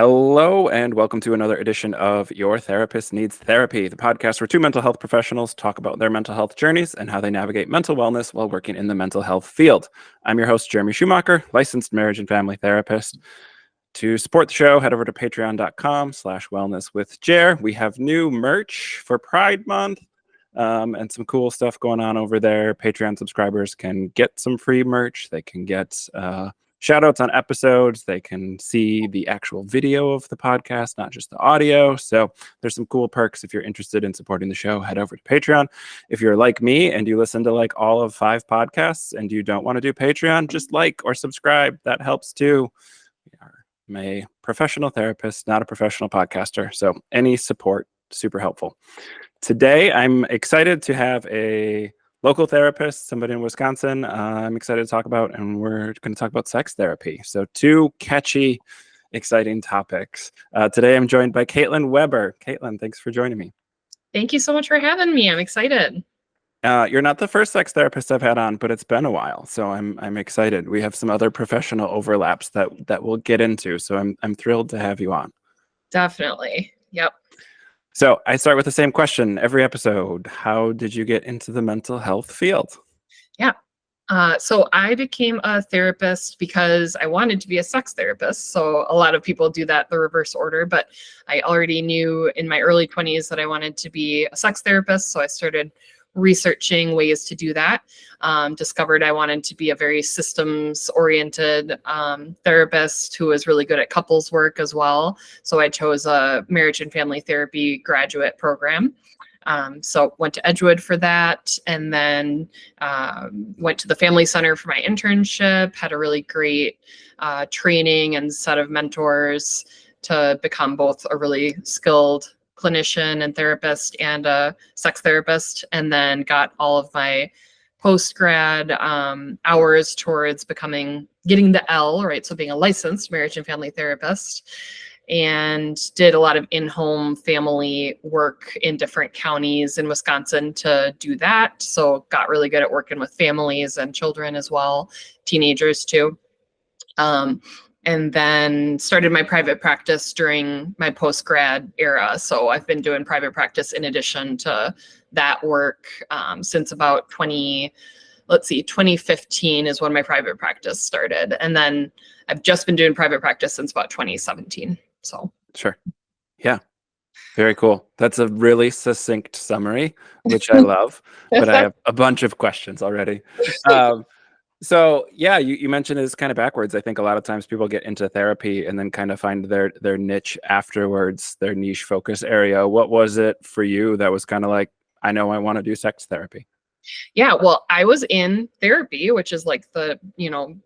Hello, and welcome to another edition of Your Therapist Needs Therapy, the podcast where two mental health professionals talk about their mental health journeys and how they navigate mental wellness while working in the mental health field. I'm your host, Jeremy Schumacher, licensed marriage and family therapist. To support the show, head over to patreon.com/wellnesswithjer. We have new merch for Pride Month and some cool stuff going on over there. Patreon subscribers can get some free merch. They can get shout outs on episodes. They can see the actual video of the podcast, not just the audio. So there's some cool perks. If you're interested in supporting the show, head over to Patreon. If you're like me and you listen to like all of 5 podcasts and you don't want to do Patreon, just like or subscribe. That helps too. I'm a professional therapist, not a professional podcaster. So any support, super helpful. Today, I'm excited to have a local therapist, somebody in Wisconsin, I'm excited to talk about, and we're going to talk about sex therapy. So 2 catchy, exciting topics. Today, I'm joined by Caitlin Weber. Caitlin, thanks for joining me. Thank you so much for having me. I'm excited. You're not the first sex therapist I've had on, but it's been a while, so I'm excited. We have some other professional overlaps that we'll get into, so I'm thrilled to have you on. Definitely. Yep. So I start with the same question every episode. How did you get into the mental health field? Yeah. So I became a therapist because I wanted to be a sex therapist. So a lot of people do that the reverse order, but I already knew in my early 20s that I wanted to be a sex therapist. So I started researching ways to do that. Discovered I wanted to be a very systems-oriented therapist who was really good at couples work as well. So I chose a marriage and family therapy graduate program. So went to Edgewood for that, and then went to the Family Center for my internship, had a really great training and set of mentors to become both a really skilled clinician and therapist and a sex therapist, and then got all of my post-grad hours towards getting the L, right? So being a licensed marriage and family therapist, and did a lot of in-home family work in different counties in Wisconsin to do that. So got really good at working with families and children as well, teenagers too. And then started my private practice during my post-grad era. So I've been doing private practice in addition to that work since about 2015 is when my private practice started. And then I've just been doing private practice since about 2017. So Sure. Yeah. Very cool. That's a really succinct summary, which I love, but I have a bunch of questions already. So yeah, you mentioned it's kind of backwards. I think a lot of times people get into therapy and then kind of find their niche afterwards, their niche focus area. What was it for you that was kind of like, I know I want to do sex therapy? Yeah, well, I was in therapy, which is like the,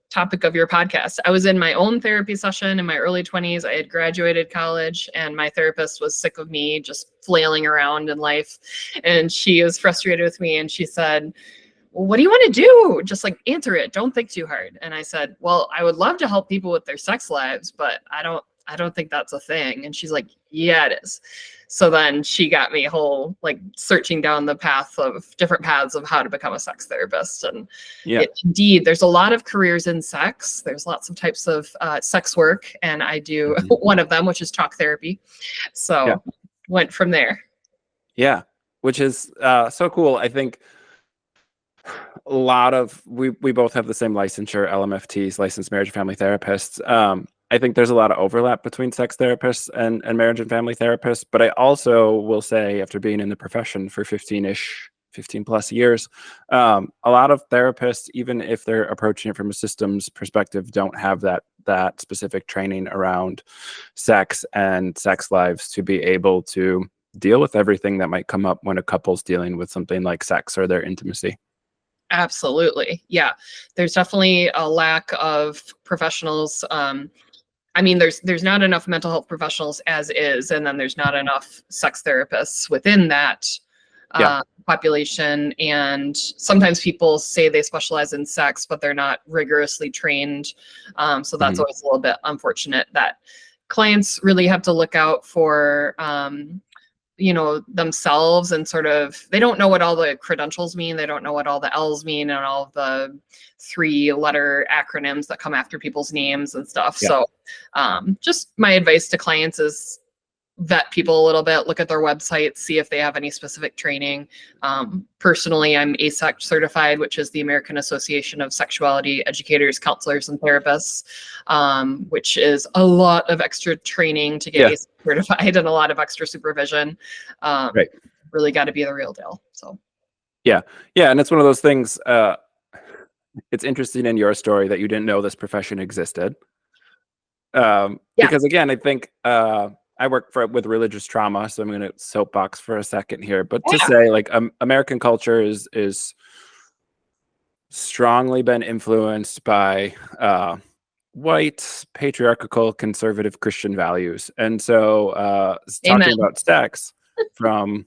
topic of your podcast. I was in my own therapy session in my early 20s. I had graduated college, and my therapist was sick of me just flailing around in life. And she was frustrated with me, and she said, well, what do you want to do? Just like answer it. Don't think too hard. And I said, well, I would love to help people with their sex lives, but I don't think that's a thing. And she's like, yeah, it is. So then she got me whole, like searching down the different paths of how to become a sex therapist. And indeed, there's a lot of careers in sex. There's lots of types of sex work. And I do one of them, which is talk therapy. So went from there. Yeah, which is so cool. I think a lot of, we both have the same licensure, LMFTs, licensed marriage and family therapists. I think there's a lot of overlap between sex therapists and marriage and family therapists. But I also will say, after being in the profession for 15 plus years, a lot of therapists, even if they're approaching it from a systems perspective, don't have that specific training around sex and sex lives to be able to deal with everything that might come up when a couple's dealing with something like sex or their intimacy. Absolutely. Yeah. There's definitely a lack of professionals. There's not enough mental health professionals as is, and then there's not enough sex therapists within that population. And sometimes people say they specialize in sex, but they're not rigorously trained. So that's always a little bit unfortunate that clients really have to look out for themselves, and sort of, they don't know what all the credentials mean. They don't know what all the L's mean and all of the 3-letter acronyms that come after people's names and stuff. Yeah. So just my advice to clients is vet people a little bit, look at their websites, see if they have any specific training. Personally, I'm ASEC certified, which is the American Association of Sexuality Educators, Counselors, and Therapists, which is a lot of extra training to get ASEC certified and a lot of extra supervision. Right. Really got to be the real deal. So. Yeah. And it's one of those things. It's interesting in your story that you didn't know this profession existed. Because again, I think I work with religious trauma, so I'm going to soapbox for a second here. But to say, like, American culture is strongly been influenced by white, patriarchal, conservative Christian values. And so talking about sex from,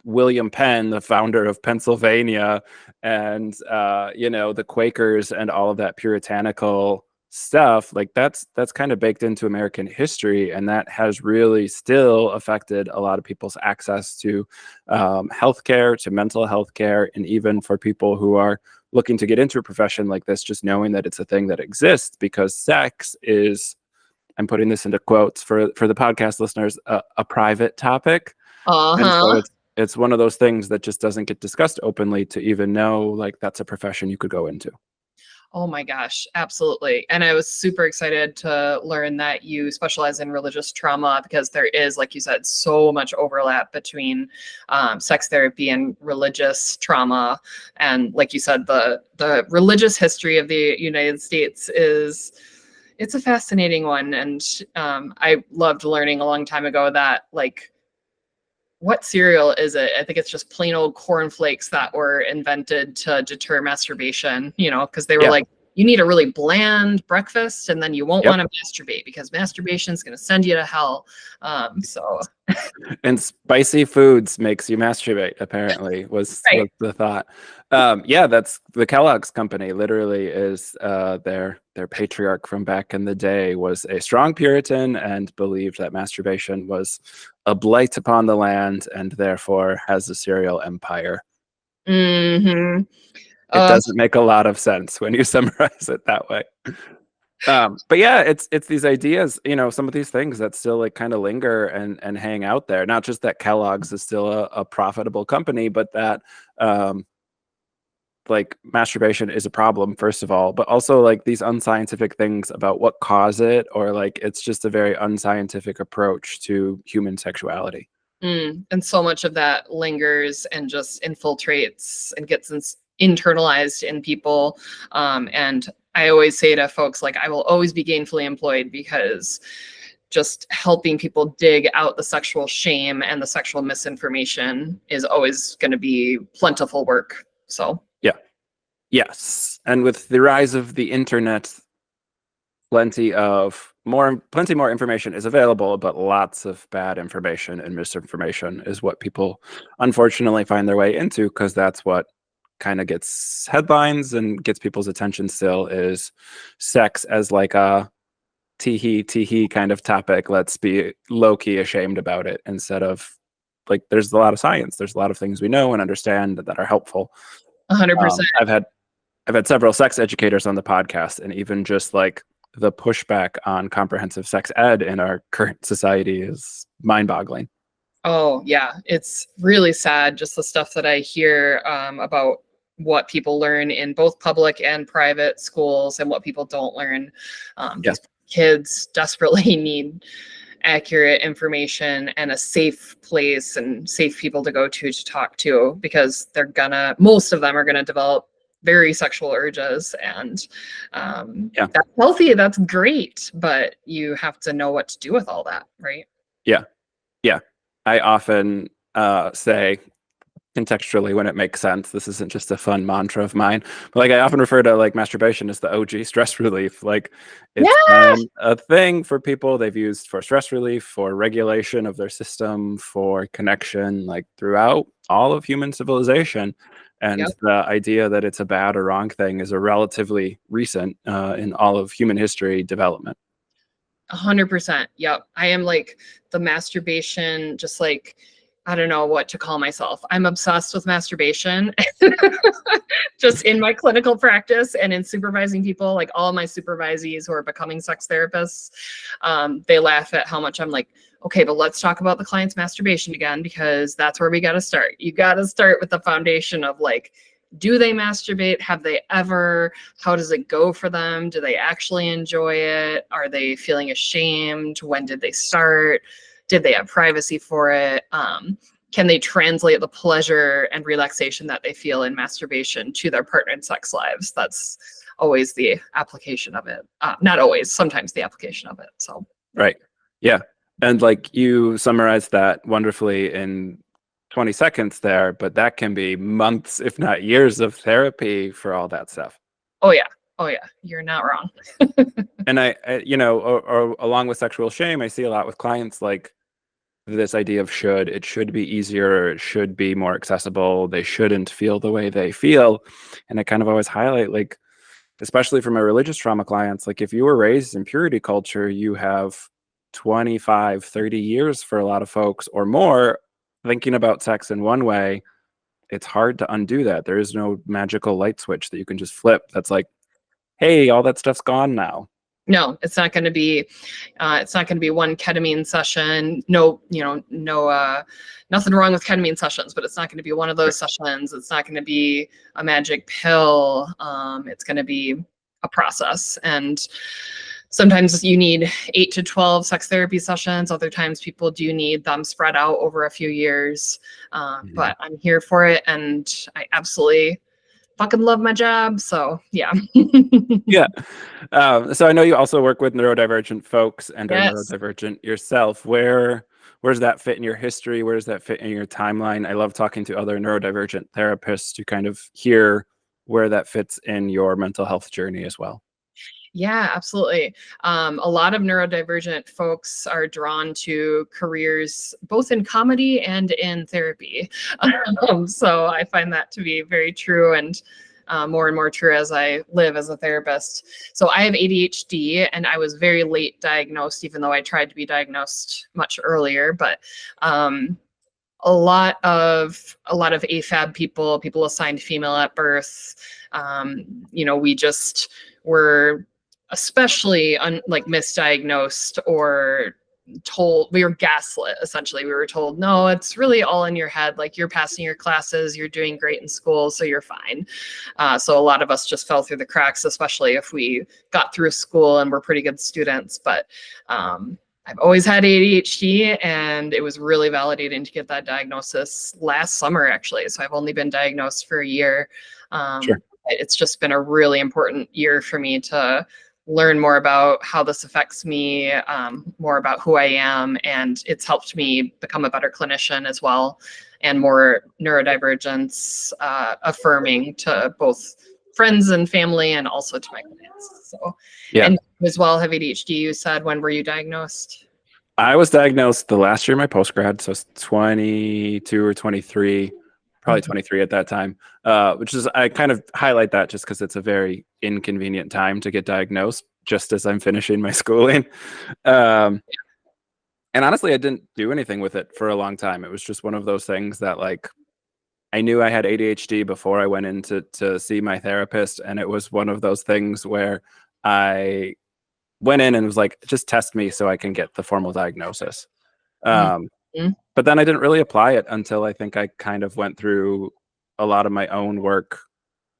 William Penn, the founder of Pennsylvania, and, the Quakers and all of that puritanical stuff, like that's kind of baked into American history, and that has really still affected a lot of people's access to healthcare, to mental health care, and even for people who are looking to get into a profession like this, just knowing that it's a thing that exists, because sex is, I'm putting this into quotes for the podcast listeners, a private topic. And so it's one of those things that just doesn't get discussed openly to even know, like, that's a profession you could go into. Oh my gosh, absolutely. And I was super excited to learn that you specialize in religious trauma, because there is, like you said, so much overlap between sex therapy and religious trauma. And like you said, the religious history of the United States it's a fascinating one. And I loved learning a long time ago that, like, what cereal is it? I think it's just plain old cornflakes that were invented to deter masturbation, because they were like, you need a really bland breakfast, and then you won't want to masturbate, because masturbation is going to send you to hell. And spicy foods makes you masturbate, apparently, was the thought. That's the Kellogg's company. Literally, is their patriarch from back in the day was a strong Puritan and believed that masturbation was a blight upon the land, and therefore has a cereal empire. Mm-hmm. It doesn't make a lot of sense when you summarize it that way. But yeah, it's these ideas, some of these things that still, like, kind of linger and hang out there. Not just that Kellogg's is still a profitable company, but that like, masturbation is a problem, first of all, but also, like, these unscientific things about what cause it, or, like, it's just a very unscientific approach to human sexuality. And so much of that lingers and just infiltrates and gets internalized in people. And I always say to folks, like, I will always be gainfully employed, because just helping people dig out the sexual shame and the sexual misinformation is always going to be plentiful work. So yes, and with the rise of the internet, plenty more information is available, but lots of bad information and misinformation is what people unfortunately find their way into, because that's what kind of gets headlines and gets people's attention still, is sex as, like, a tee-hee kind of topic. Let's be low-key ashamed about it, instead of, like, there's a lot of science, there's a lot of things we know and understand that are helpful. 100%. I've had several sex educators on the podcast, and even just, like, the pushback on comprehensive sex ed in our current society is mind-boggling. Oh yeah, it's really sad, just the stuff that I hear about what people learn in both public and private schools, and what people don't learn. These kids desperately need accurate information and a safe place and safe people to go to talk to, because most of them are gonna develop very sexual urges, and that's healthy, that's great, but you have to know what to do with all that, right? Yeah. I often say, contextually, when it makes sense, this isn't just a fun mantra of mine, but, like, I often refer to, like, masturbation as the OG stress relief. Like, it's been a thing for people they've used for stress relief, for regulation of their system, for connection, like, throughout all of human civilization. And the idea that it's a bad or wrong thing is a relatively recent in all of human history development. 100%. Yep. I am like the masturbation, just like, I don't know what to call myself. I'm obsessed with masturbation just in my clinical practice and in supervising people. Like all my supervisees who are becoming sex therapists, they laugh at how much I'm like, okay, but let's talk about the client's masturbation again, because that's where we got to start. You got to start with the foundation of like, do they masturbate? Have they ever? How does it go for them? Do they actually enjoy it? Are they feeling ashamed? When did they start? Did they have privacy for it? Can they translate the pleasure and relaxation that they feel in masturbation to their partner in sex lives? That's always the application of it. Not always, sometimes the application of it. So Right. Yeah. And like you summarized that wonderfully in 20 seconds there, but that can be months, if not years of therapy for all that stuff. Oh yeah. Oh yeah. You're not wrong. And I you know, or along with sexual shame, I see a lot with clients, like this idea of it should be easier, it should be more accessible, they shouldn't feel the way they feel. And I kind of always highlight, like, especially for my religious trauma clients, like if you were raised in purity culture, you have 25, 30 years for a lot of folks or more thinking about sex in one way. It's hard to undo that. There is no magical light switch that you can just flip that's like, hey, all that stuff's gone now. No, it's not going to be. It's not going to be one ketamine session. No, nothing wrong with ketamine sessions, but it's not going to be one of those sessions. It's not going to be a magic pill. It's going to be a process, and sometimes you need 8 to 12 sex therapy sessions. Other times people do need them spread out over a few years. But I'm here for it, and I absolutely fucking love my job. So yeah. Yeah. So I know you also work with neurodivergent folks and are Yes. neurodivergent yourself. Where's that fit in your history? Where does that fit in your timeline? I love talking to other neurodivergent therapists to kind of hear where that fits in your mental health journey as well. Yeah, absolutely. A lot of neurodivergent folks are drawn to careers both in comedy and in therapy. So I find that to be very true, and more and more true as I live as a therapist. So I have ADHD, and I was very late diagnosed, even though I tried to be diagnosed much earlier. But a lot of AFAB people assigned female at birth. We just were especially misdiagnosed or told. We were gaslit. Essentially, we were told, no, it's really all in your head. Like, you're passing your classes, you're doing great in school, so you're fine. So a lot of us just fell through the cracks, especially if we got through school and were pretty good students. But I've always had ADHD, and it was really validating to get that diagnosis last summer, actually. So I've only been diagnosed for a year. Sure. It's just been a really important year for me to learn more about how this affects me, more about who I am, and it's helped me become a better clinician as well, and more neurodivergence affirming to both friends and family, and also to my clients. So, Yeah. And you as well have ADHD, you said. When were you diagnosed? I was diagnosed the last year of my postgrad, so 22 or 23, probably 23 at that time, which is, I kind of highlight that just because it's a very inconvenient time to get diagnosed, just as I'm finishing my schooling. And honestly, I didn't do anything with it for a long time. It was just one of those things that, like, I knew I had ADHD before I went in to see my therapist, and it was one of those things where I went in and was like, just test me so I can get the formal diagnosis. But then I didn't really apply it until I think I kind of went through a lot of my own work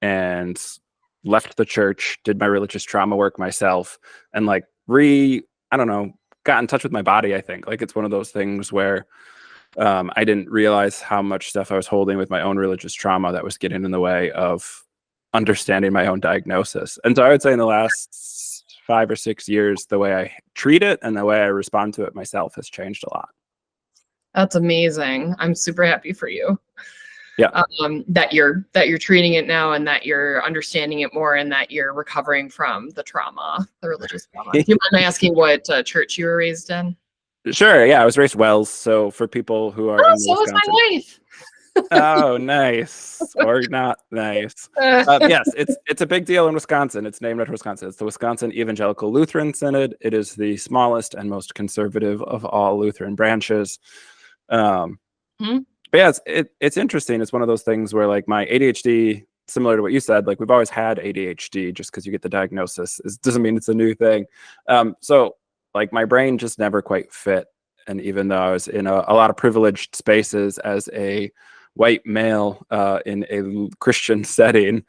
and left the church, did my religious trauma work myself, and like got in touch with my body. I think like it's one of those things where I didn't realize how much stuff I was holding with my own religious trauma that was getting in the way of understanding my own diagnosis. And so I would say in the last 5 or 6 years, the way I treat it and the way I respond to it myself has changed a lot. That's amazing. I'm super happy for you. Yeah. That you're treating it now, and that you're understanding it more, and that you're recovering from the trauma, the religious trauma. Do you mind asking what church you were raised in? Sure. Yeah, I was raised Wells. So for people who are in so was Wisconsin, my wife. Oh, nice or not nice. Yes, it's a big deal in Wisconsin. It's named after Wisconsin. It's the Wisconsin Evangelical Lutheran Synod. It is the smallest and most conservative of all Lutheran branches. Um, Mhm. but yeah, it's interesting. It's one of those things where like my ADHD, similar to what you said, like we've always had ADHD. Just because you get the diagnosis doesn't mean it's a new thing. So like my brain just never quite fit. And even though I was in a lot of privileged spaces as a white male in a Christian setting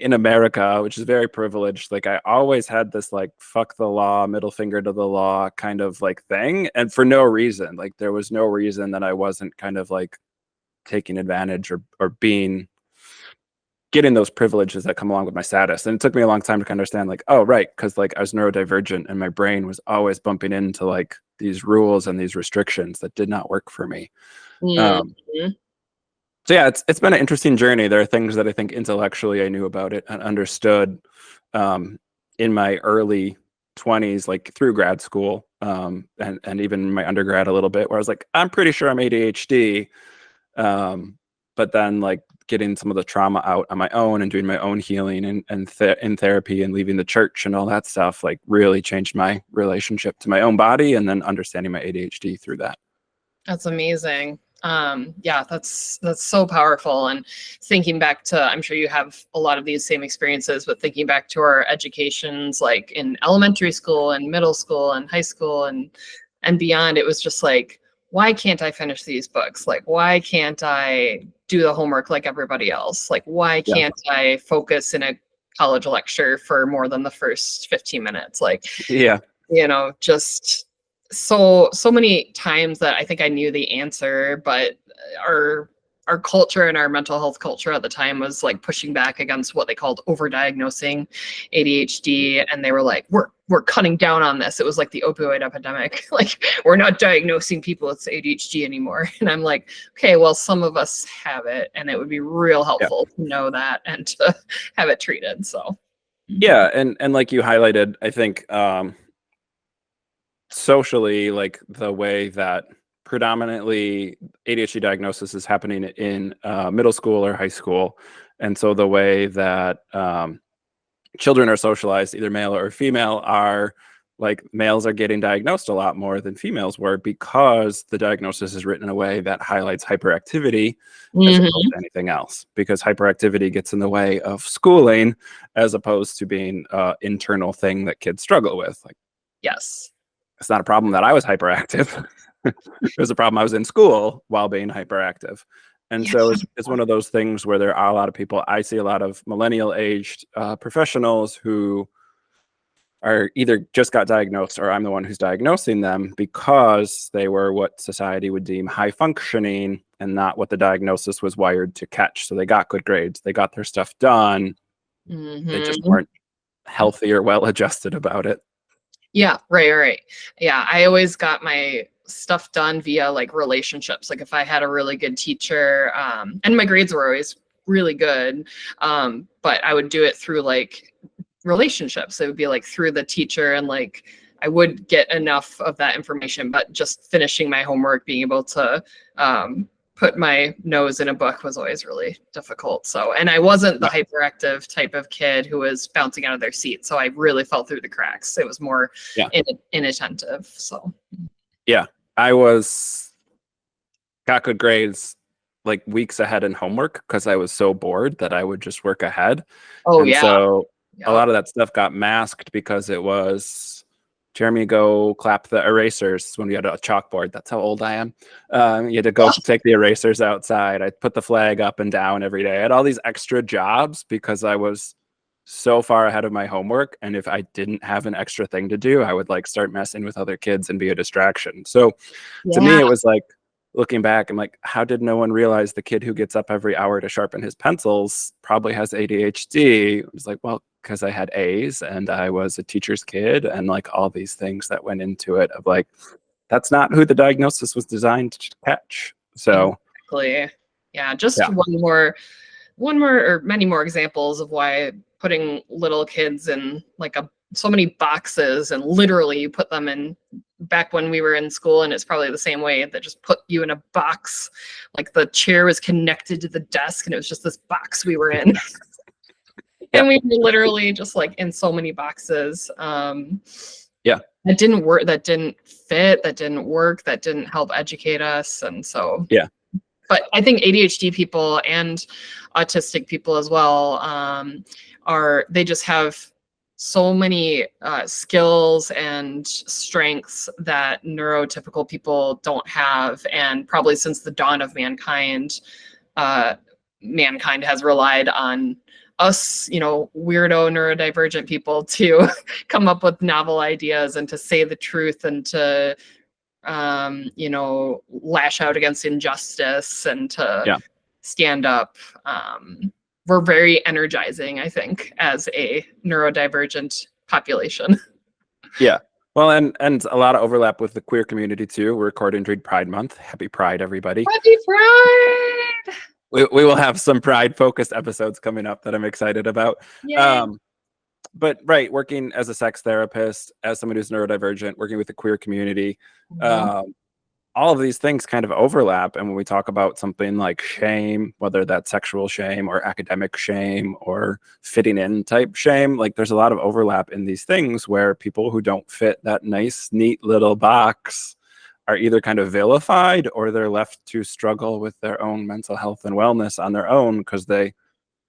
in America, which is very privileged, like I always had this like fuck the law, middle finger to the law kind of like thing, and for no reason. Like there was no reason that I wasn't kind of like taking advantage or being getting those privileges that come along with my status. And it took me a long time to kind of understand like, oh right, because like I was neurodivergent and my brain was always bumping into like these rules and these restrictions that did not work for me. um, Mhm. so yeah, it's been an interesting journey. There are things that I think intellectually I knew about it and understood in my early 20s, like through grad school, and even my undergrad a little bit, where I was like, I'm pretty sure I'm ADHD. But then like getting some of the trauma out on my own and doing my own healing and in therapy and leaving the church and all that stuff, like really changed my relationship to my own body, and then understanding my ADHD through that. That's amazing. Yeah, that's so powerful. And thinking back to, I'm sure you have a lot of these same experiences, but thinking back to our educations, like in elementary school and middle school and high school and beyond, it was just like, why can't I finish these books? Like, why can't I do the homework like everybody else? Like, why Yeah. can't I focus in a college lecture for more than the first 15 minutes? Like, Yeah. just so many times that I think I knew the answer, but our culture and our mental health culture at the time was like pushing back against what they called overdiagnosing ADHD, and they were like, we're cutting down on this. It was like the opioid epidemic. Like, we're not diagnosing people with ADHD anymore. And I'm like, okay, well, some of us have it, and it would be real Yeah. helpful to know that and to have it treated. So Yeah. And like you highlighted, I think socially, like the way that predominantly ADHD diagnosis is happening in middle school or high school. And so the way that children are socialized, either male or female, are like males are getting diagnosed a lot more than females were, because the diagnosis is written in a way that highlights hyperactivity as opposed Mhm. to anything else, because hyperactivity gets in the way of schooling as opposed to being an internal thing that kids struggle with. Like, Yes. it's not a problem that I was hyperactive. It was a problem I was in school while being hyperactive. And Yeah. so it's one of those things where there are a lot of people. I see a lot of millennial aged professionals who are either just got diagnosed or I'm the one who's diagnosing them, because they were what society would deem high functioning and not what the diagnosis was wired to catch. So they got good grades, they got their stuff done, they just Mhm. weren't healthy or well adjusted about it. Yeah, right. Yeah, I always got my stuff done via like relationships. Like if I had a really good teacher, and my grades were always really good, but I would do it through like relationships. It would be like through the teacher, and like I would get enough of that information, but just finishing my homework, being able to put my nose in a book was always really difficult. So, and I wasn't the Yeah. hyperactive type of kid who was bouncing out of their seat. So I really fell through the cracks. It was more Yeah. inattentive. So, Yeah. I was got good grades like weeks ahead in homework because I was so bored that I would just work ahead. oh And yeah, so a yep. lot of that stuff got masked because it was Jeremy, go clap the erasers when we had a chalkboard. That's how old I am. You had to go take the erasers outside. I put the flag up and down every day. I had all these extra jobs because I was so far ahead of my homework. And if I didn't have an extra thing to do, I would like start messing with other kids and be a distraction. So to me, Yeah. it was like, looking back, I'm like, how did no one realize the kid who gets up every hour to sharpen his pencils probably has ADHD? It was like, well, because I had A's and I was a teacher's kid and like all these things that went into it of like, that's not who the diagnosis was designed to catch. So Exactly. Yeah, just yeah, one more or many more examples of why putting little kids in like so many boxes, and literally you put them in back when we were in school, and it's probably the same way, that just put you in a box. Like the chair was connected to the desk and it was just this box we were in. Yeah. And we were literally just like in so many boxes. Yeah. That didn't work, that didn't fit, that didn't work, that didn't help educate us. And so, Yeah. But I think ADHD people and autistic people as well they just have so many skills and strengths that neurotypical people don't have. And probably since the dawn of mankind, mankind has relied on us, weirdo neurodivergent people to come up with novel ideas and to say the truth and to lash out against injustice and to stand up. We're very energizing, I think, as a neurodivergent population. Yeah. Well, and a lot of overlap with the queer community too. We're recording during Pride Month. Happy Pride, everybody. Happy Pride! We will have some Pride-focused episodes coming up that I'm excited about. Yay. But right, working as a sex therapist, as someone who's neurodivergent, working with the queer community, all of these things kind of overlap. And when we talk about something like shame, whether that's sexual shame or academic shame or fitting in type shame, like there's a lot of overlap in these things where people who don't fit that nice, neat little box are either kind of vilified or they're left to struggle with their own mental health and wellness on their own because they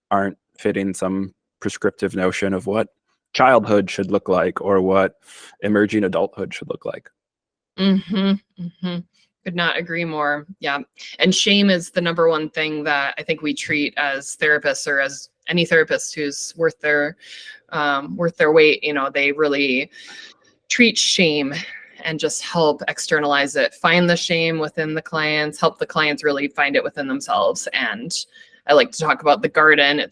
aren't fitting some prescriptive notion of what childhood should look like or what emerging adulthood should look like. Could not agree more. Yeah. And shame is the number one thing that I think we treat as therapists, or as any therapist who's worth their weight. They really treat shame and just help externalize it, find the shame within the clients, help the clients really find it within themselves. And I like to talk about the garden.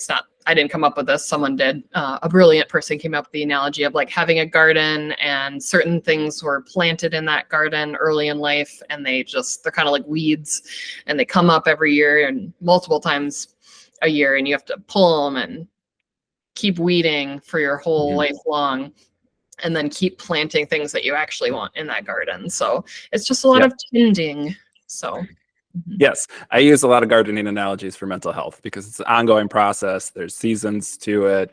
I didn't come up with this, someone did. A brilliant person came up with the analogy of like having a garden, and certain things were planted in that garden early in life, and they're kind of like weeds, and they come up every year and multiple times a year, and you have to pull them and keep weeding for your whole life long, and then keep planting things that you actually want in that garden. So it's just a lot of tending. So yes, I use a lot of gardening analogies for mental health because it's an ongoing process. There's seasons to it.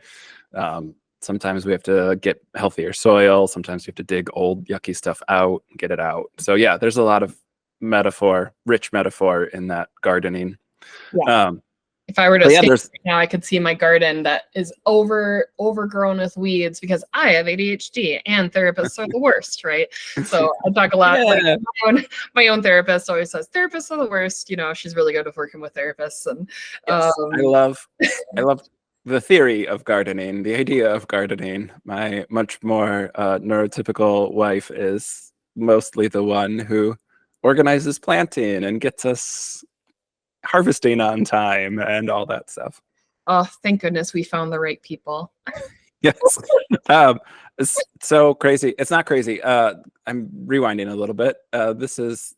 Sometimes we have to get healthier soil. Sometimes we have to dig old yucky stuff out and get it out. So yeah, there's a lot of rich metaphor in that gardening. If I were to stand right now, I could see my garden that is overgrown with weeds because I have ADHD and therapists are the worst, right? So I talk a lot. Like my own therapist always says therapists are the worst. She's really good with working with therapists, and I love the theory of gardening, the idea of gardening. My much more neurotypical wife is mostly the one who organizes planting and gets us harvesting on time and all that stuff. Oh, thank goodness we found the right people. Yes. It's so crazy. It's not crazy. I'm rewinding a little bit. This is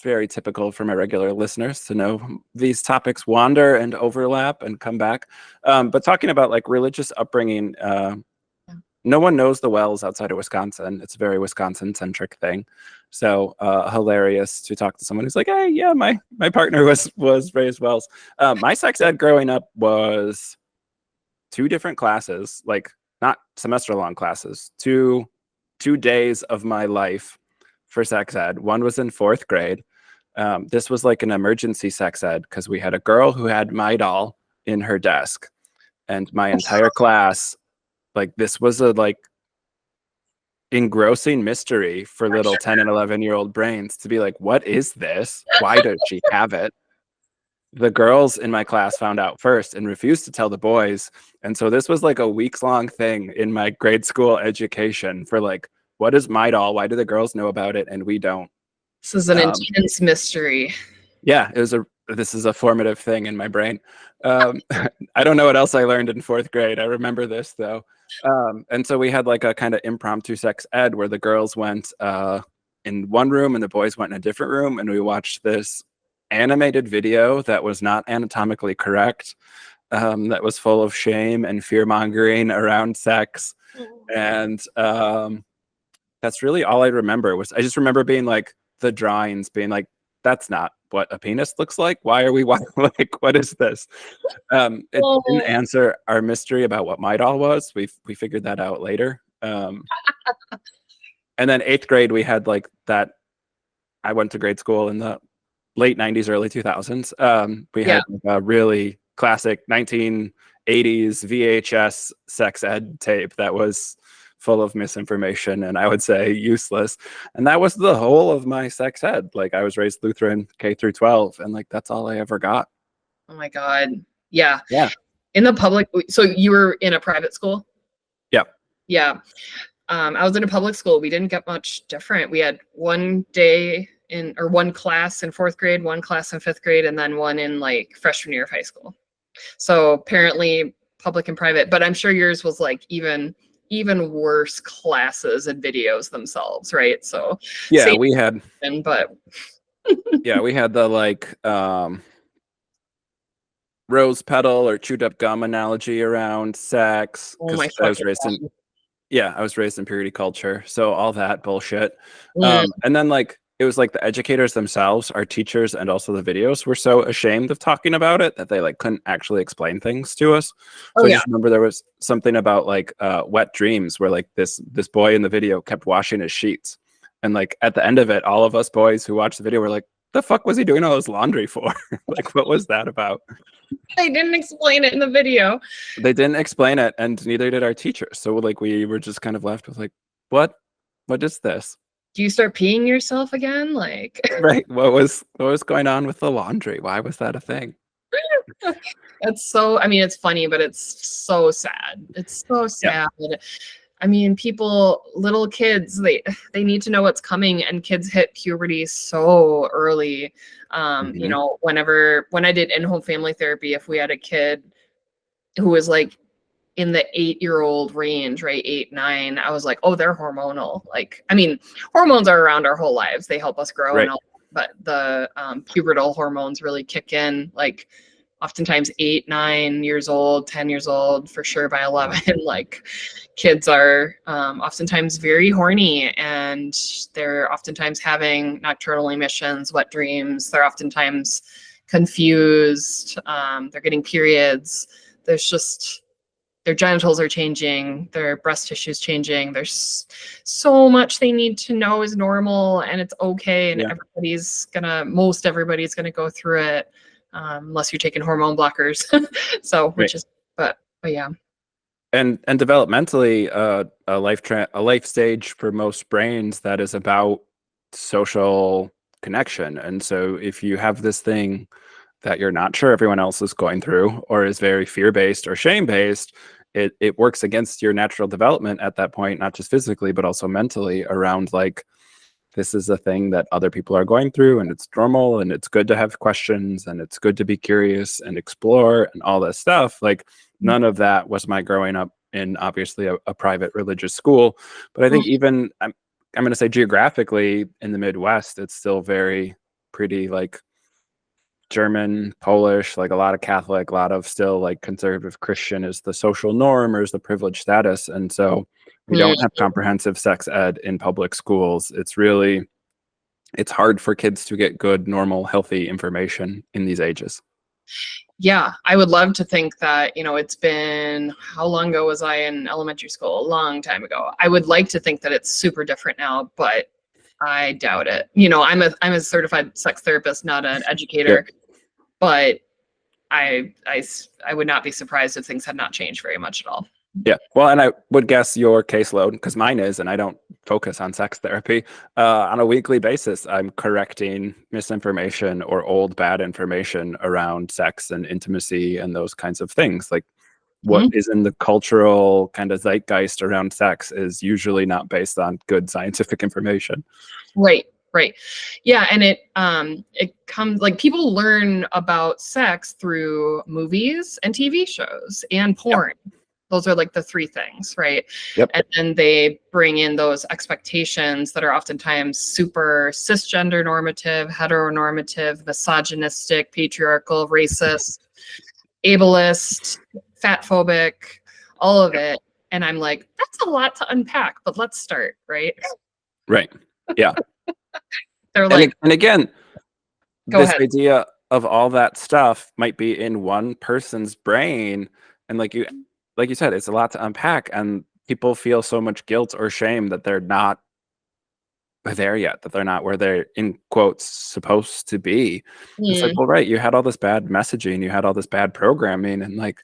very typical for my regular listeners to know these topics wander and overlap and come back. But talking about like religious upbringing, no one knows the Wells outside of Wisconsin. It's a very Wisconsin-centric thing. So hilarious to talk to someone who's like, hey, yeah, my partner was raised Wells. My sex ed growing up was 2 different classes, like not semester-long classes, two days of my life for sex ed. One was in 4th grade. This was like an emergency sex ed because we had a girl who had my doll in her desk, and my entire class, like this was a like engrossing mystery for little 10 and 11-year-old brains to be like, what is this? Why does she have it? The girls in my class found out first and refused to tell the boys. And so this was like a weeks-long thing in my grade school education for like, what is my doll? Why do the girls know about it and we don't? This is an intense mystery. Yeah, this is a formative thing in my brain. I don't know what else I learned in 4th grade. I remember this though. And so we had like a kind of impromptu sex ed where the girls went in one room and the boys went in a different room, and we watched this animated video that was not anatomically correct, that was full of shame and fear mongering around sex. And That's really all I remember. Was I just remember being like the drawings being like, that's not what a penis looks like. Why are we like what is this? It didn't Oh, answer our mystery about what my doll was. We figured that out later. And then 8th grade we had like that. I went to grade school in the late 90s, early 2000s. We yeah. had a really classic 1980s VHS sex ed tape that was full of misinformation and I would say useless. And that was the whole of my sex ed. Like I was raised Lutheran K through 12 and like that's all I ever got. Oh my God. Yeah. Yeah. In the public, so you were in a private school? Yeah. Yeah. I was in a public school. We didn't get much different. We had one day in, or one class in 4th grade, one class in 5th grade, and then one in like freshman year of high school. So apparently public and private, but I'm sure yours was like even worse classes and videos themselves, right? So Yeah, same, we had but we had the like rose petal or chewed up gum analogy around sex oh because my I was fucking raised in God. I was raised in purity culture, so all that bullshit. Mm. And then like it was like the educators themselves, our teachers, and also the videos were so ashamed of talking about it that they like couldn't actually explain things to us. Oh So I yeah. just remember there was something about like wet dreams where like this boy in the video kept washing his sheets. And like at the end of it, all of us boys who watched the video were like, the fuck was he doing all his laundry for? Like what was that about? They didn't explain it in the video. They didn't explain it, and neither did our teachers. So like we were just kind of left with like, what is this? Do you start peeing yourself again? Like Right. What was going on with the laundry? Why was that a thing? it's so, I mean, it's funny, but it's so sad. It's so Yeah. sad. I mean, people, little kids, they need to know what's coming, and kids hit puberty so early. You Mhm. know, when I did in-home family therapy, if we had a kid who was like in the 8-year-old range, right? 8, 9, I was like, oh, they're hormonal. Like, I mean, hormones are around our whole lives. They help us grow and Right. all, but the pubertal hormones really kick in, like oftentimes 8, 9 years old, 10 years old, for sure by 11. Like kids are oftentimes very horny, and they're oftentimes having nocturnal emissions, wet dreams. They're oftentimes confused. They're getting periods. There's just, their genitals are changing, their breast tissue is changing. There's so much they need to know is normal and it's okay. And Yeah. most everybody's gonna go through it, unless you're taking hormone blockers. So, Right. which is, but yeah. And developmentally, a life stage for most brains that is about social connection. And so if you have this thing that you're not sure everyone else is going through or is very fear-based or shame-based, it works against your natural development at that point, not just physically but also mentally, around like this is a thing that other people are going through and it's normal and it's good to have questions and it's good to be curious and explore and all this stuff. Like none of that was my growing up in obviously a private religious school. But I think even I'm going to say geographically in the Midwest, it's still very pretty like German, Polish, like a lot of Catholic, a lot of still like conservative Christian is the social norm or is the privileged status. And so we Mm. don't have comprehensive sex ed in public schools. It's hard for kids to get good, normal, healthy information in these ages. Yeah, I would love to think that, you know, it's been, how long ago was I in elementary school? A long time ago. I would like to think that it's super different now, but I doubt it. You know, I'm a certified sex therapist, not an Yep. educator, but I would not be surprised if things had not changed very much at all. Yeah. Well, and I would guess your caseload, because mine is, and I don't focus on sex therapy, on a weekly basis, I'm correcting misinformation or old bad information around sex and intimacy and those kinds of things. Like what Mhm. is in the cultural kind of zeitgeist around sex is usually not based on good scientific information. Right, right. Yeah, and it comes, like, people learn about sex through movies and TV shows and Yep. porn. Those are like the three things, right? Yep. And then they bring in those expectations that are oftentimes super cisgender normative, heteronormative, misogynistic, patriarchal, racist, ableist, fat phobic, all of it. And I'm like, that's a lot to unpack, but let's start, right? Right. Yeah. They're And, like, and again, go this ahead. idea of all that stuff might be in one person's brain. And like you said, it's a lot to unpack. And people feel so much guilt or shame that they're not there yet, that they're not where they're in quotes supposed to be. It's like, Mm, well, right, you had all this bad messaging, you had all this bad programming, and like,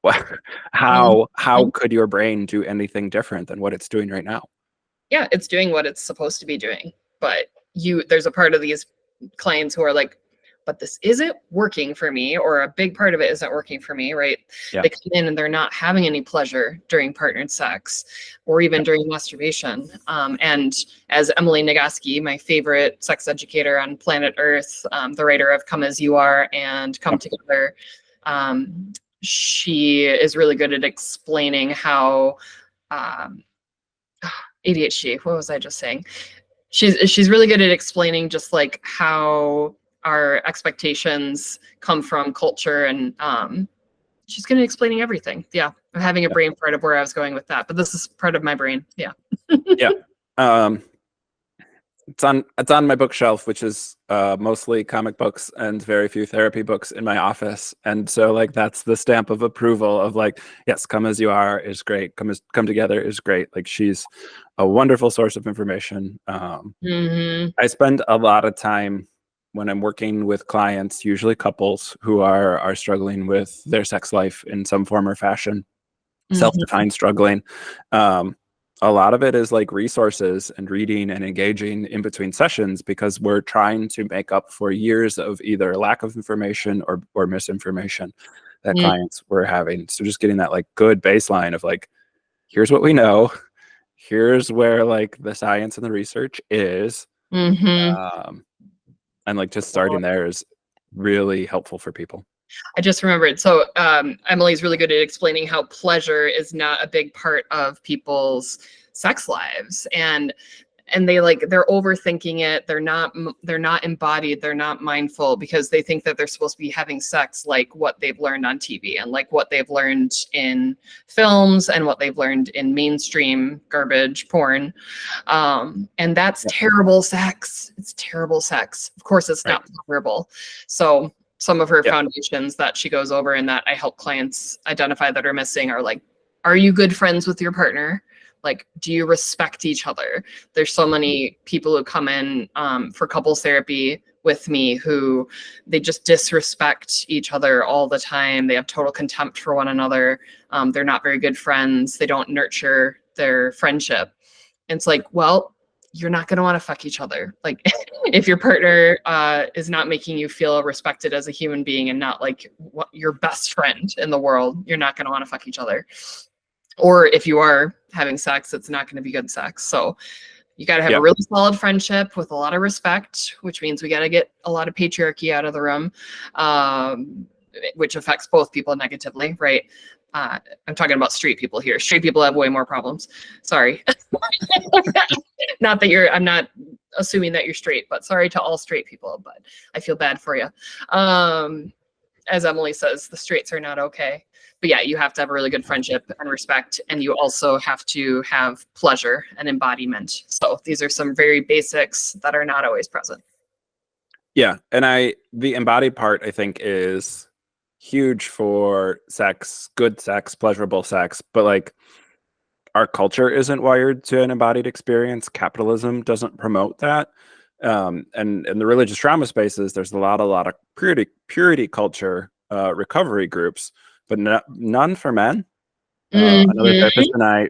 what, mm, how mm. could your brain do anything different than what it's doing right now? Yeah, it's doing what it's supposed to be doing. But there's a part of these clients who are like, but this isn't working for me, or a big part of it isn't working for me, right? Yeah. They come in and they're not having any pleasure during partnered sex or even during masturbation. And as Emily Nagoski, my favorite sex educator on planet Earth, the writer of Come As You Are and Come Yep. Together, she is really good at explaining how um, ADHD, what was I just saying? She's really good at explaining just like how our expectations come from culture, and she's good at explaining everything. Yeah, I'm having a brain fart of where I was going with that, but this is part of my brain. Yeah. Yeah. Um, it's on my bookshelf, which is mostly comic books and very few therapy books in my office. And so like that's the stamp of approval of like, yes, Come As You Are is great. Come Together is great. Like she's a wonderful source of information. Mm-hmm. I spend a lot of time when I'm working with clients, usually couples who are struggling with their sex life in some form or fashion, Mm-hmm. self-defined struggling. Um, a lot of it is like resources and reading and engaging in between sessions because we're trying to make up for years of either lack of information or misinformation that clients were having. So just getting that like good baseline of like, here's what we know, here's where like the science and the research is, Mm-hmm. um, and like just starting there is really helpful for people. I just remembered. So Emily's really good at explaining how pleasure is not a big part of people's sex lives, and they're overthinking it. They're not embodied. They're not mindful because they think that they're supposed to be having sex like what they've learned on TV and like what they've learned in films and what they've learned in mainstream garbage porn. And that's Yeah. terrible sex. It's terrible sex. Of course, it's Right. not pleasurable. So some of her Yeah. foundations that she goes over and that I help clients identify that are missing are like, are you good friends with your partner? Like, do you respect each other? There's so many people who come in for couples therapy with me who they just disrespect each other all the time. They have total contempt for one another. They're not very good friends. They don't nurture their friendship. And it's like, well, you're not going to want to fuck each other. Like, if your partner is not making you feel respected as a human being and not like your best friend in the world, you're not going to want to fuck each other. Or if you are having sex, it's not going to be good sex. So you got to have Yeah. a really solid friendship with a lot of respect, which means we got to get a lot of patriarchy out of the room, which affects both people negatively, right? I'm talking about straight people here. Straight people have way more problems. Sorry. Not that I'm not assuming that you're straight, but sorry to all straight people, but I feel bad for you. As Emily says, the straights are not okay. But yeah, you have to have a really good friendship and respect, and you also have to have pleasure and embodiment. So these are some very basics that are not always present. Yeah. And the embodied part, I think, is huge for sex, good sex, pleasurable sex. But like our culture isn't wired to an embodied experience. Capitalism doesn't promote that. And in the religious trauma spaces, there's a lot of purity culture recovery groups, but none for men. Another therapist Mm-hmm. and I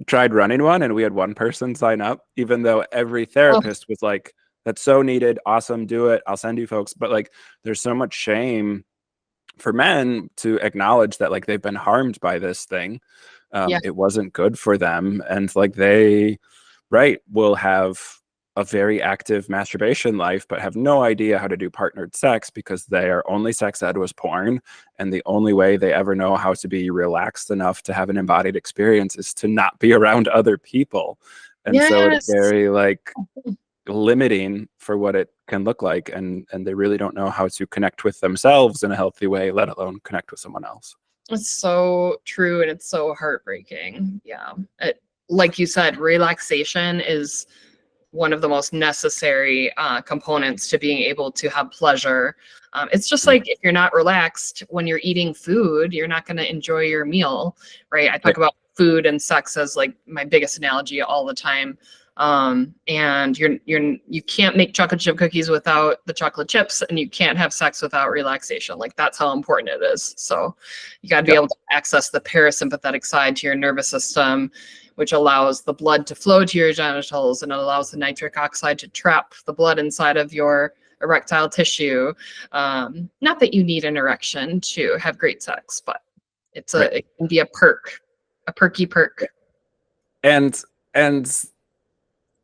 tried running one, and we had one person sign up, even though every Oh, therapist was like, "That's so needed, awesome, do it. I'll send you folks." But like, there's so much shame for men to acknowledge that like they've been harmed by this thing. yeah. It wasn't good for them, and like they, right, will have a very active masturbation life, but have no idea how to do partnered sex because their only sex ed was porn, and the only way they ever know how to be relaxed enough to have an embodied experience is to not be around other people, and so it's Yes. very like limiting for what it can look like, and they really don't know how to connect with themselves in a healthy way, let alone connect with someone else. It's so true, and it's so heartbreaking. Yeah. Like you said, relaxation is one of the most necessary components to being able to have pleasure. It's just like if you're not relaxed when you're eating food, you're not going to enjoy your meal, right? I talk about food and sex as like my biggest analogy all the time. And you can't make chocolate chip cookies without the chocolate chips, and you can't have sex without relaxation. Like that's how important it is. So you got to be able to access the parasympathetic side to your nervous system, which allows the blood to flow to your genitals, and it allows the nitric oxide to trap the blood inside of your erectile tissue. Not that you need an erection to have great sex, but it can be a perk, a perky perk. And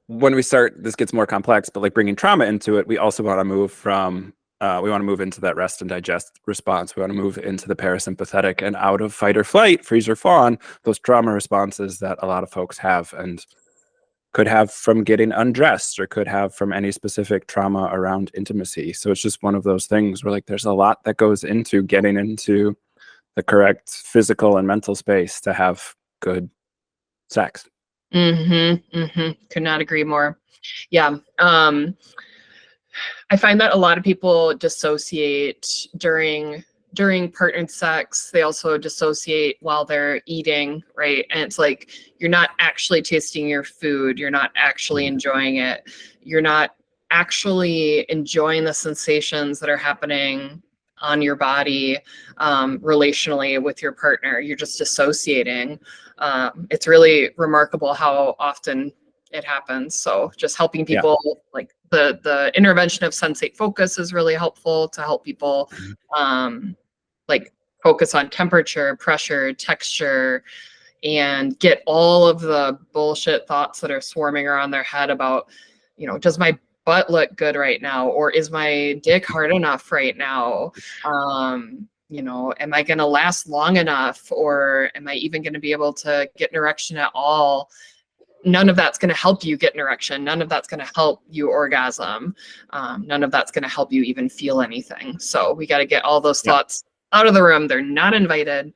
when we start, this gets more complex, but like bringing trauma into it, we also want to move from, we want to move into that rest and digest response. We want to move into the parasympathetic and out of fight or flight, freeze or fawn, those trauma responses that a lot of folks have and could have from getting undressed or could have from any specific trauma around intimacy. So it's just one of those things where like there's a lot that goes into getting into the correct physical and mental space to have good sex. Could not agree more. Yeah. I find that a lot of people dissociate during partnered sex. They also dissociate while they're eating, right? And it's like you're not actually tasting your food. You're not actually enjoying it. You're not actually enjoying the sensations that are happening on your body relationally with your partner. You're just dissociating. It's really remarkable how often it happens. So just helping people, like the intervention of sensate focus is really helpful to help people like focus on temperature, pressure, texture, and get all of the bullshit thoughts that are swarming around their head about, you know, does my butt look good right now? Or is my dick hard enough right now? You know, am I going to last long enough? Or am I even going to be able to get an erection at all? None of that's going to help you get an erection. None of that's going to help you orgasm. None of that's going to help you even feel anything. So we got to get all those thoughts out of the room. They're not invited.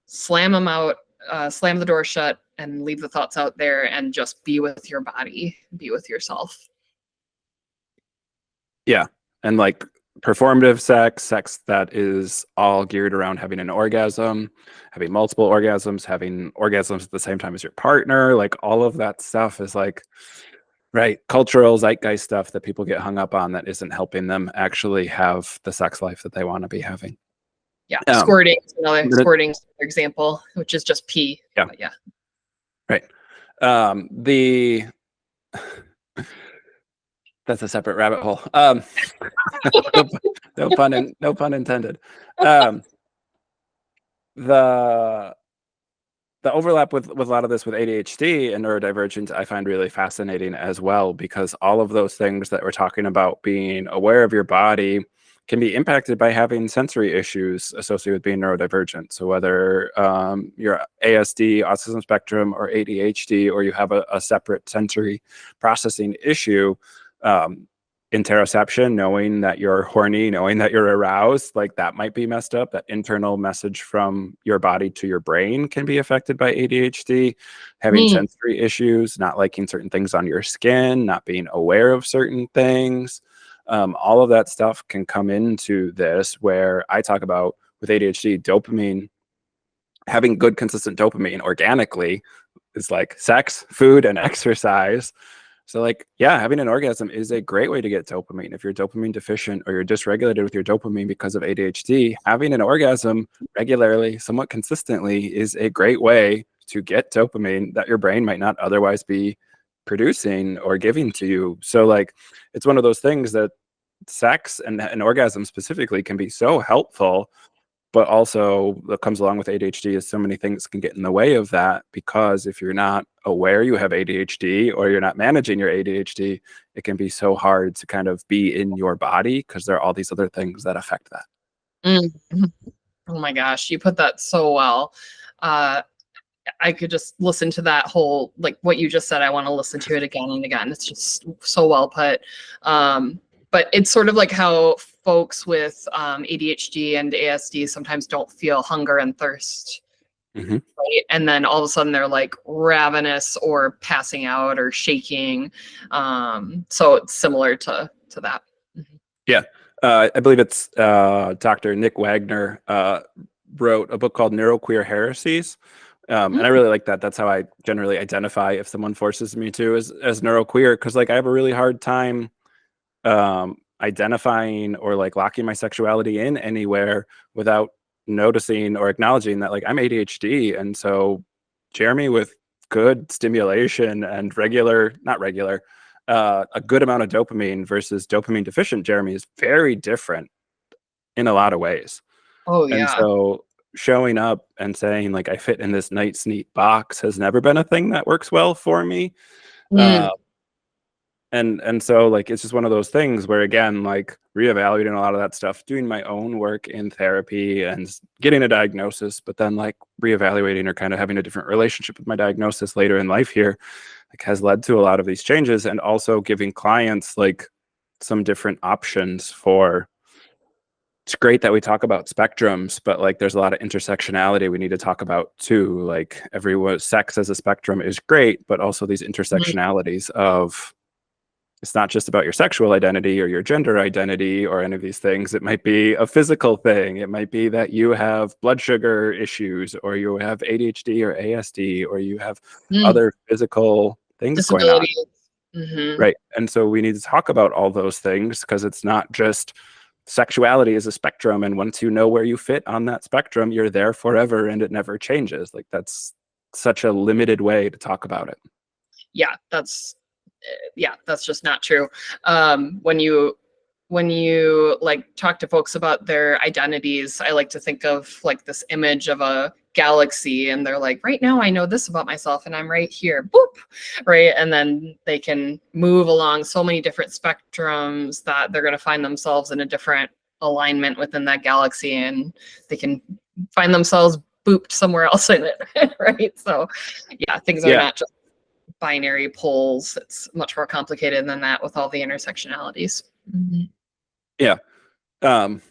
Slam them out, slam the door shut, and leave the thoughts out there and just be with your body, be with yourself. Yeah. And like performative sex that is all geared around having an orgasm, having multiple orgasms, having orgasms at the same time as your partner, like all of that stuff is like, right, cultural zeitgeist stuff that people get hung up on that isn't helping them actually have the sex life that they want to be having. Yeah, squirting is another example, which is just pee. Yeah. But yeah. Right. That's a separate rabbit hole. No pun intended. The overlap with a lot of this with ADHD and neurodivergent, I find really fascinating as well, because all of those things that we're talking about, being aware of your body, can be impacted by having sensory issues associated with being neurodivergent. So whether you're ASD, autism spectrum, or ADHD, or you have a separate sensory processing issue, interoception, knowing that you're horny, knowing that you're aroused, like that might be messed up. That internal message from your body to your brain can be affected by ADHD. Having sensory issues, not liking certain things on your skin, not being aware of certain things. All of that stuff can come into this, where I talk about with ADHD, dopamine, having good consistent dopamine organically is like sex, food, and exercise. So like, yeah, having an orgasm is a great way to get dopamine. If you're dopamine deficient or you're dysregulated with your dopamine because of ADHD, having an orgasm regularly, somewhat consistently, is a great way to get dopamine that your brain might not otherwise be producing or giving to you. So like, it's one of those things that sex and an orgasm specifically can be so helpful, but also what comes along with ADHD is so many things can get in the way of that, because if you're not aware you have ADHD or you're not managing your ADHD, it can be so hard to kind of be in your body because there are all these other things that affect that. Oh my gosh, you put that so well. I could just listen to that whole, like what you just said. I want to listen to it again and again. It's just so well put. But it's sort of like how folks with ADHD and ASD sometimes don't feel hunger and thirst, Mhm. right? And then all of a sudden they're like ravenous or passing out or shaking. So it's similar to that. Mhm. Yeah. I believe it's Dr. Nick Wagner wrote a book called Neuroqueer Heresies. And I really like that. That's how I generally identify if someone forces me to as neuroqueer, because like I have a really hard time identifying or like locking my sexuality in anywhere without noticing or acknowledging that like I'm ADHD. And so Jeremy with good stimulation and not regular, a good amount of dopamine versus dopamine deficient Jeremy is very different in a lot of ways. Oh And yeah. so showing up and saying like I fit in this nice neat box has never been a thing that works well for me. Mm, Uh, and so like it's just one of those things where again like reevaluating a lot of that stuff, doing my own work in therapy and getting a diagnosis, but then like reevaluating or kind of having a different relationship with my diagnosis later in life here like has led to a lot of these changes, and also giving clients like some different options for. It's great that we talk about spectrums, but like there's a lot of intersectionality we need to talk about too. Like everyone, sex as a spectrum is great, but also these mm, intersectionalities of it's not just about your sexual identity or your gender identity or any of these things. It might be a physical thing. It might be that you have blood sugar issues or you have ADHD or ASD or you have mm. other physical things going on. Disabilities. Hmm. Right. And so we need to talk about all those things because it's not just sexuality is a spectrum. And once you know where you fit on that spectrum, you're there forever and it never changes. Like that's such a limited way to talk about it. Yeah, that's just not true. When you like talk to folks about their identities, I like to think of like this image of a galaxy, and they're like, right now I know this about myself and I'm right here, boop, right? And then they can move along so many different spectrums that they're going to find themselves in a different alignment within that galaxy, and they can find themselves booped somewhere else in it. Right? So yeah, things are Yeah. not just binary poles. It's much more complicated than that with all the intersectionalities. Mhm. Yeah. Um,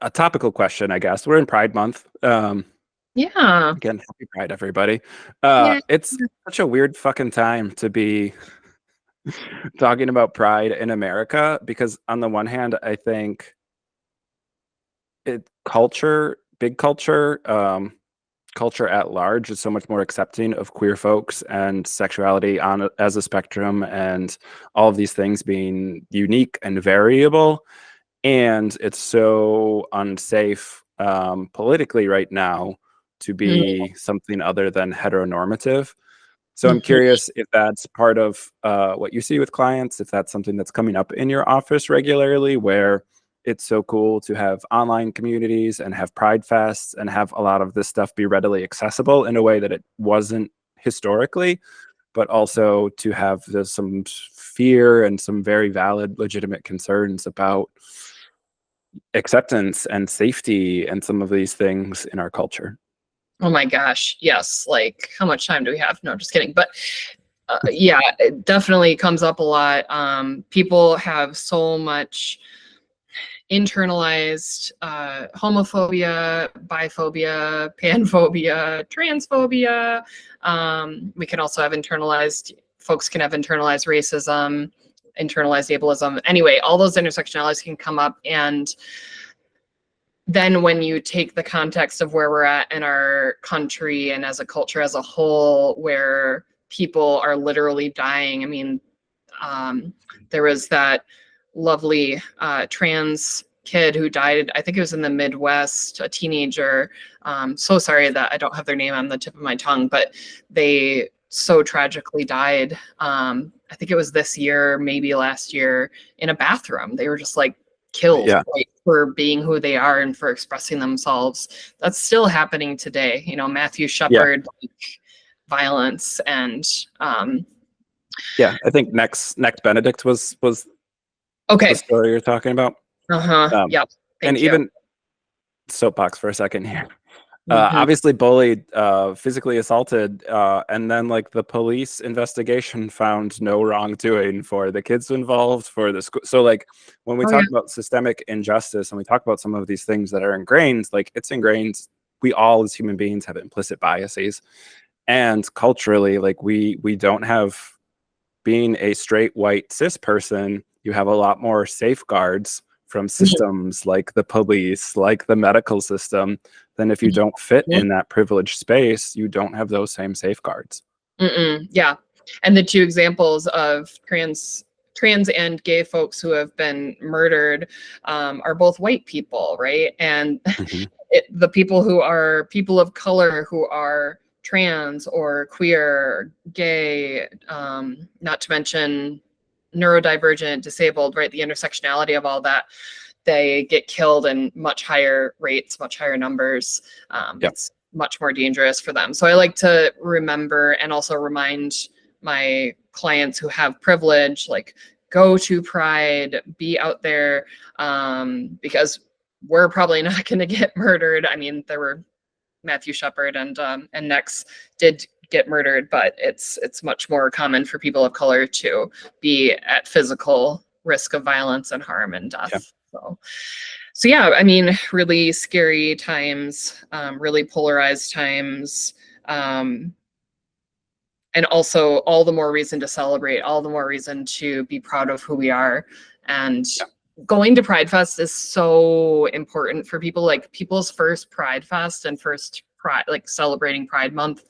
a topical question, I guess. We're in Pride Month. Yeah. Again, happy Pride, everybody. Yeah. It's such a weird fucking time to be talking about Pride in America because, on the one hand, I think big culture, culture at large is so much more accepting of queer folks and sexuality as a spectrum and all of these things being unique and variable. And it's so unsafe politically right now to Mhm. be something other than heteronormative. So I'm Mhm. curious if that's part of what you see with clients, if that's something that's coming up in your office regularly, where it's so cool to have online communities and have pride fests and have a lot of this stuff be readily accessible in a way that it wasn't historically, but also to have some fear and some very valid, legitimate concerns about acceptance and safety and some of these things in our culture. Oh my gosh. Yes. Like, how much time do we have? No, just kidding. But yeah, it definitely comes up a lot. People have so much internalized homophobia, biphobia, panphobia, transphobia. We can also have folks can have internalized racism, internalized ableism. Anyway, all those intersectionalities can come up. And then when you take the context of where we're at in our country and as a culture as a whole, where people are literally dying. I mean, um, there was that lovely trans kid who died. I think it was in the Midwest, a teenager. So sorry that I don't have their name on the tip of my tongue, but they so tragically died. I think it was this year, maybe last year, in a bathroom. They were just like killed, Yeah. right, for being who they are and for expressing themselves. That's still happening today. Matthew Yeah. Shepard, like, violence and Yeah. I think next Benedict was the okay. story you're talking about. Uh-huh. Um, Yep. and Thank you. even soapbox for a second here. Mhm. Obviously bullied, physically assaulted, and then like the police investigation found no wrongdoing for the kids involved, for the school. So like when we Oh yeah. talk about systemic injustice and we talk about some of these things that are ingrained, like it's ingrained we all as human beings have implicit biases, and culturally, like we don't have, being a straight white cis person, you have a lot more safeguards from systems like the police, like the medical system, than if you don't fit in that privileged space, you don't have those same safeguards. Yeah. And the two examples of trans and gay folks who have been murdered are both white people, right? And the people who are people of color who are trans or queer, gay, not to mention neurodivergent, disabled, right? The intersectionality of all that, they get killed in much higher rates, much higher numbers. It's much more dangerous for them. So I like to remember and also remind my clients who have privilege, like, go to Pride, be out there, because we're probably not going to get murdered. I mean, there were Matthew Shepard and Nex did get murdered, but it's much more common for people of color to be at physical risk of violence and harm and death. So yeah, I mean, really scary times, really polarized times, and also all the more reason to celebrate, all the more reason to be proud of who we are. And going to Pride Fest is so important for people. Like, people's first Pride Fest and first Pride, like celebrating Pride Month,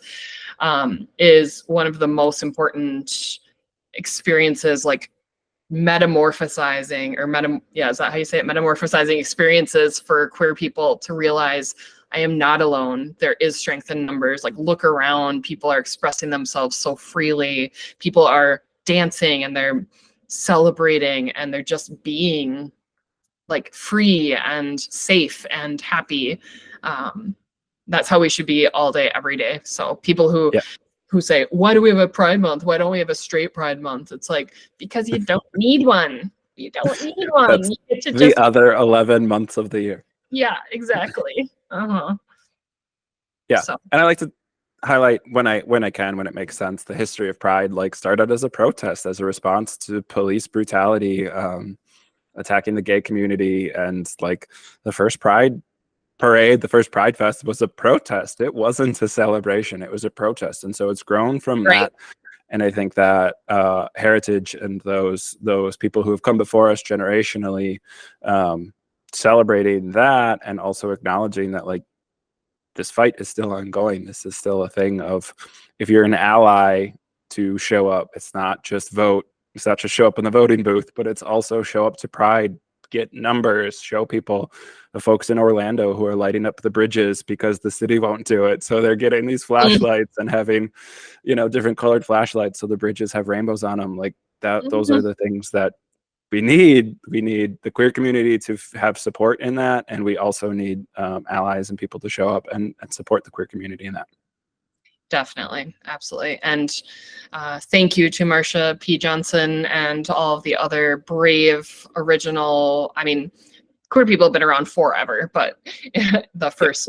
is one of the most important experiences, like metamorphosizing, or is that how you say it? Metamorphosizing experiences for queer people to realize, I am not alone. There is strength in numbers. Like, look around. People are expressing themselves so freely. People are dancing and they're celebrating and they're just being like free and safe and happy. That's how we should be all day, every day. So people who say, why do we have a Pride Month? Why don't we have a straight Pride Month? It's like, because you don't need one. You don't need one. That's you get to the other 11 months of the year. Yeah, exactly. Yeah. So. And I like to highlight when it makes sense, the history of Pride, like, started as a protest, as a response to police brutality, attacking the gay community. And like, the first Pride parade, the first Pride Fest was a protest. It wasn't a celebration, it was a protest. And so it's grown from that. And I think that heritage and those people who have come before us generationally, celebrating that, and also acknowledging that, like, this fight is still ongoing. This is still a thing of, if you're an ally, to show up. It's not just vote. It's not just show up in the voting booth, but it's also show up to Pride, get numbers, show people. The folks in Orlando who are lighting up the bridges because the city won't do it, so they're getting these flashlights and having, different colored flashlights so the bridges have rainbows on them. Like that, those are the things that we need. We need the queer community to have support in that, and we also need allies and people to show up and support the queer community in that. Definitely, absolutely. And thank you to Marsha P. Johnson and all of the other brave, original, I mean, queer people have been around forever, but the first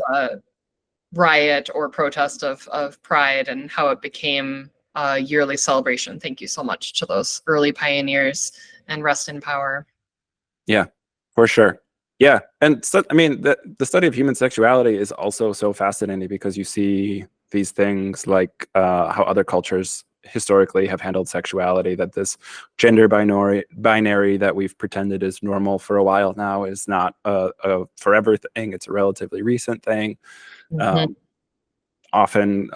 riot or protest of Pride, and how it became a yearly celebration. Thank you so much to those early pioneers, and rest in power. Yeah, for sure. Yeah. And so, I mean, the study of human sexuality is also so fascinating, because you see these things like how other cultures historically have handled sexuality, that this gender binary that we've pretended is normal for a while now is not a forever thing. It's a relatively recent thing. Often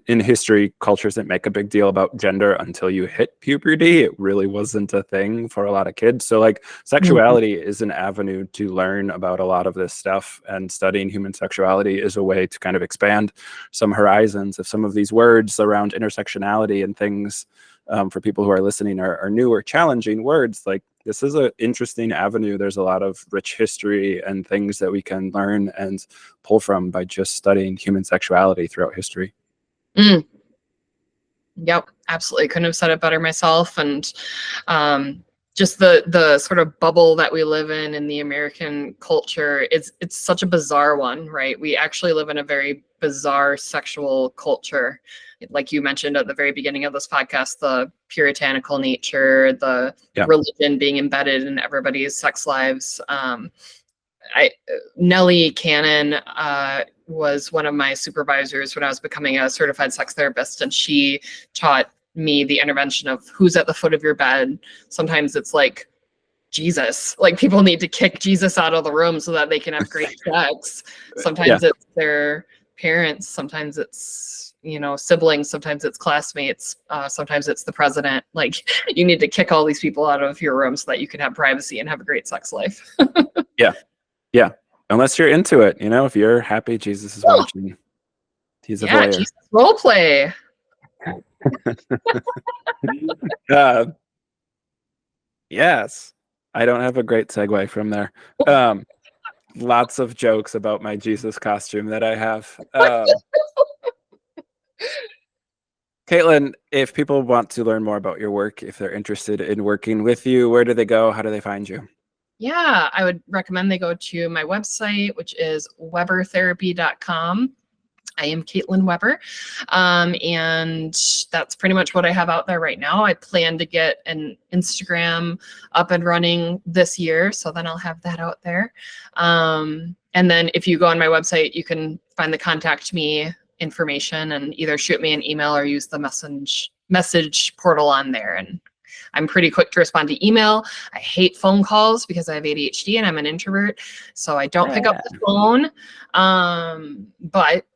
in history, cultures didn't make a big deal about gender until you hit puberty. It really wasn't a thing for a lot of kids. So like, sexuality is an avenue to learn about a lot of this stuff, and studying human sexuality is a way to kind of expand some horizons. If some of these words around intersectionality and things, for people who are listening, are new or challenging words, like, this is an interesting avenue. There's a lot of rich history and things that we can learn and pull from by just studying human sexuality throughout history. Yep, absolutely. Couldn't have said it better myself. And just the sort of bubble that we live in the American culture, it's such a bizarre one, right? We actually live in a very bizarre sexual culture. Like you mentioned at the very beginning of this podcast, the puritanical nature, the religion being embedded in everybody's sex lives. Nellie Cannon was one of my supervisors when I was becoming a certified sex therapist, and she taught me the intervention of who's at the foot of your bed. Sometimes it's like Jesus, like people need to kick Jesus out of the room so that they can have great sex. Sometimes it's their parents, sometimes it's, you know, siblings, sometimes it's classmates, sometimes it's the president. Like you need to kick all these people out of your room so that you can have privacy and have a great sex life. Yeah. Unless you're into it, you know, if you're happy, Jesus is watching. He's a voyeur. Jesus, role play. Yes. I don't have a great segue from there. Lots of jokes about my Jesus costume that I have. Caitlin, if people want to learn more about your work, if they're interested in working with you, where do they go? How do they find you? Yeah, I would recommend they go to my website, which is webertherapy.com. I am Caitlin Weber. And that's pretty much what I have out there right now. I plan to get an Instagram up and running this year, so then I'll have that out there. And then if you go on my website, you can find the contact me information and either shoot me an email or use the message portal on there. And I'm pretty quick to respond to email. I hate phone calls because I have ADHD and I'm an introvert, so I don't pick up the phone. But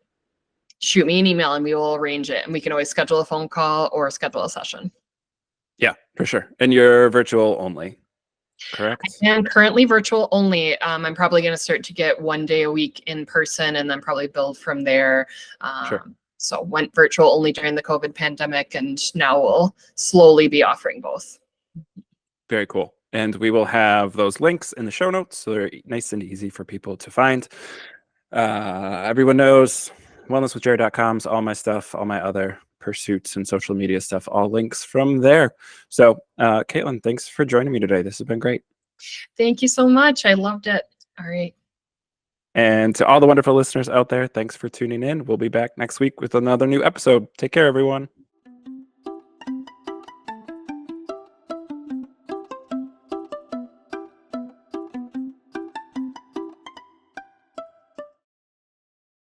shoot me an email and we will arrange it, and we can always schedule a phone call or schedule a session. Yeah, for sure. And you're virtual only, correct? I am currently virtual only. I'm probably going to start to get 1 day a week in person and then probably build from there. Sure. So went virtual only during the COVID pandemic, and now we'll slowly be offering both. Very cool. And we will have those links in the show notes, so they're nice and easy for people to find. Everyone knows wellnesswithjared.com's all my stuff, all my other pursuits and social media stuff, all links from there. So, Caitlin, thanks for joining me today. This has been great. Thank you so much. I loved it. All right. And to all the wonderful listeners out there, thanks for tuning in. We'll be back next week with another new episode. Take care, everyone.